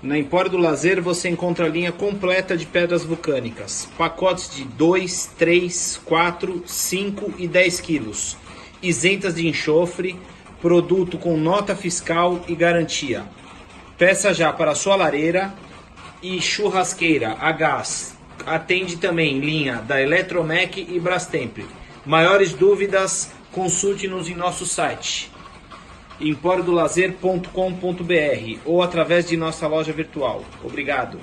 Na Empório do Lazer você encontra a linha completa de pedras vulcânicas. Pacotes de 2, 3, 4, 5 e 10 quilos. Isentas de enxofre, produto com nota fiscal e garantia. Peça já para sua lareira e churrasqueira a gás. Atende também linha da Eletromec e Brastemp. Maiores dúvidas, consulte-nos em nosso site emporiodolazer.com.br ou através de nossa loja virtual. Obrigado.